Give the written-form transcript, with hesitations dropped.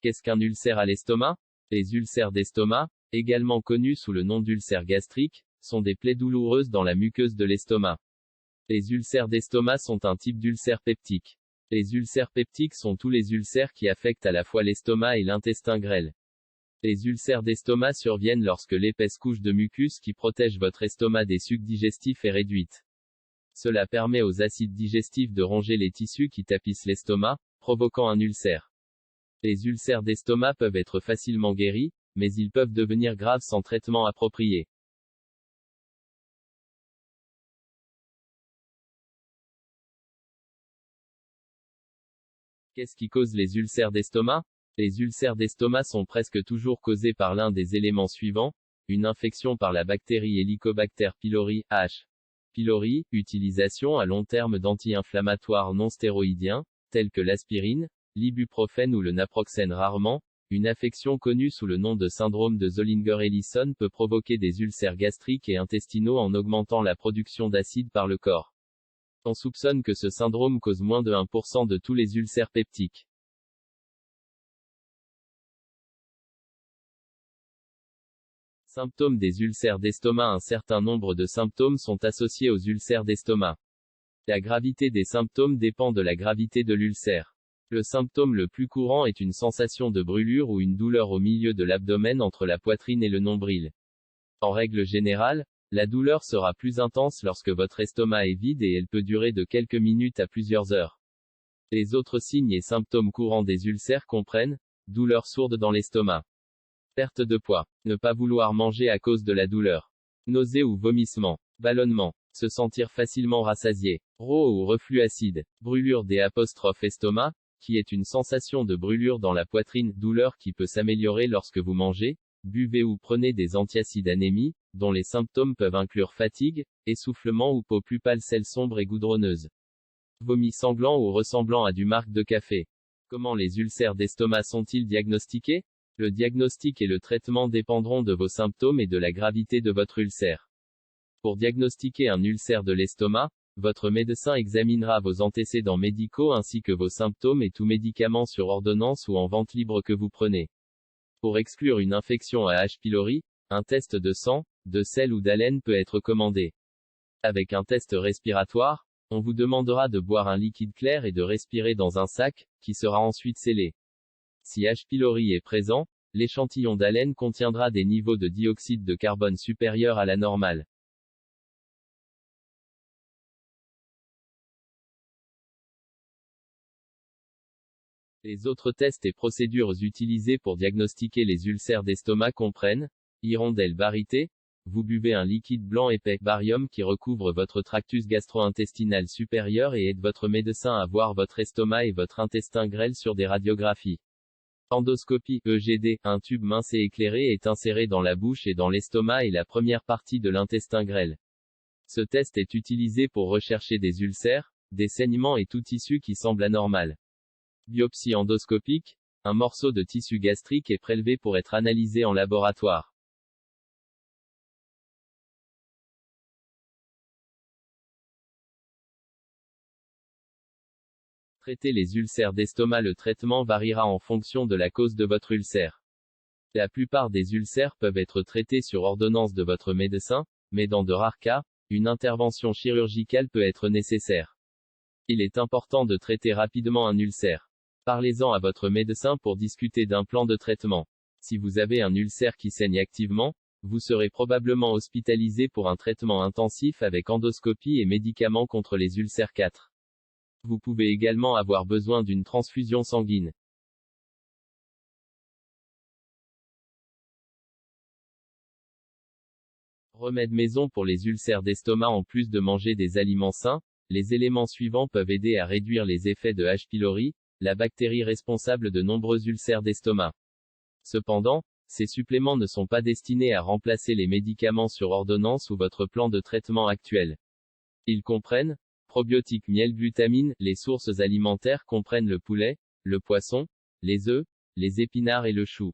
Qu'est-ce qu'un ulcère à l'estomac? Les ulcères d'estomac, également connus sous le nom d'ulcères gastriques, sont des plaies douloureuses dans la muqueuse de l'estomac. Les ulcères d'estomac sont un type d'ulcère peptique. Les ulcères peptiques sont tous les ulcères qui affectent à la fois l'estomac et l'intestin grêle. Les ulcères d'estomac surviennent lorsque l'épaisse couche de mucus qui protège votre estomac des sucs digestifs est réduite. Cela permet aux acides digestifs de ronger les tissus qui tapissent l'estomac, provoquant un ulcère. Les ulcères d'estomac peuvent être facilement guéris, mais ils peuvent devenir graves sans traitement approprié. Qu'est-ce qui cause les ulcères d'estomac? Les ulcères d'estomac sont presque toujours causés par l'un des éléments suivants, une infection par la bactérie Helicobacter pylori, H. pylori, utilisation à long terme d'anti-inflammatoires non stéroïdiens, tels que l'aspirine, l'ibuprofène ou le naproxène rarement, une affection connue sous le nom de syndrome de Zollinger-Ellison peut provoquer des ulcères gastriques et intestinaux en augmentant la production d'acide par le corps. On soupçonne que ce syndrome cause moins de 1% de tous les ulcères peptiques. Symptômes des ulcères d'estomac. Un certain nombre de symptômes sont associés aux ulcères d'estomac. La gravité des symptômes dépend de la gravité de l'ulcère. Le symptôme le plus courant est une sensation de brûlure ou une douleur au milieu de l'abdomen entre la poitrine et le nombril. En règle générale, la douleur sera plus intense lorsque votre estomac est vide et elle peut durer de quelques minutes à plusieurs heures. Les autres signes et symptômes courants des ulcères comprennent douleur sourde dans l'estomac, perte de poids, ne pas vouloir manger à cause de la douleur, nausées ou vomissements, ballonnement, se sentir facilement rassasié, RO ou reflux acide, brûlure des estomac, qui est une sensation de brûlure dans la poitrine, douleur qui peut s'améliorer lorsque vous mangez, buvez ou prenez des antiacides anémie, dont les symptômes peuvent inclure fatigue, essoufflement ou peau plus pâle, celle sombre et goudronneuse. Vomi sanglant ou ressemblant à du marc de café. Comment les ulcères d'estomac sont-ils diagnostiqués? Le diagnostic et le traitement dépendront de vos symptômes et de la gravité de votre ulcère. Pour diagnostiquer un ulcère de l'estomac, votre médecin examinera vos antécédents médicaux ainsi que vos symptômes et tout médicament sur ordonnance ou en vente libre que vous prenez. Pour exclure une infection à H. pylori, un test de sang, de sel ou d'haleine peut être commandé. Avec un test respiratoire, on vous demandera de boire un liquide clair et de respirer dans un sac, qui sera ensuite scellé. Si H. pylori est présent, l'échantillon d'haleine contiendra des niveaux de dioxyde de carbone supérieurs à la normale. Les autres tests et procédures utilisées pour diagnostiquer les ulcères d'estomac comprennent hirondelle barytée. Vous buvez un liquide blanc épais, barium, qui recouvre votre tractus gastro-intestinal supérieur et aide votre médecin à voir votre estomac et votre intestin grêle sur des radiographies. Endoscopie, EGD, un tube mince et éclairé est inséré dans la bouche et dans l'estomac et la première partie de l'intestin grêle. Ce test est utilisé pour rechercher des ulcères, des saignements et tout tissu qui semble anormal. Biopsie endoscopique, un morceau de tissu gastrique est prélevé pour être analysé en laboratoire. Traiter les ulcères d'estomac. Le traitement variera en fonction de la cause de votre ulcère. La plupart des ulcères peuvent être traités sur ordonnance de votre médecin, mais dans de rares cas, une intervention chirurgicale peut être nécessaire. Il est important de traiter rapidement un ulcère. Parlez-en à votre médecin pour discuter d'un plan de traitement. Si vous avez un ulcère qui saigne activement, vous serez probablement hospitalisé pour un traitement intensif avec endoscopie et médicaments contre les ulcères 4. Vous pouvez également avoir besoin d'une transfusion sanguine. Remède maison pour les ulcères d'estomac. En plus de manger des aliments sains, les éléments suivants peuvent aider à réduire les effets de H. pylori, la bactérie responsable de nombreux ulcères d'estomac. Cependant, ces suppléments ne sont pas destinés à remplacer les médicaments sur ordonnance ou votre plan de traitement actuel. Ils comprennent probiotiques, miel, glutamine. Les sources alimentaires comprennent le poulet, le poisson, les œufs, les épinards et le chou.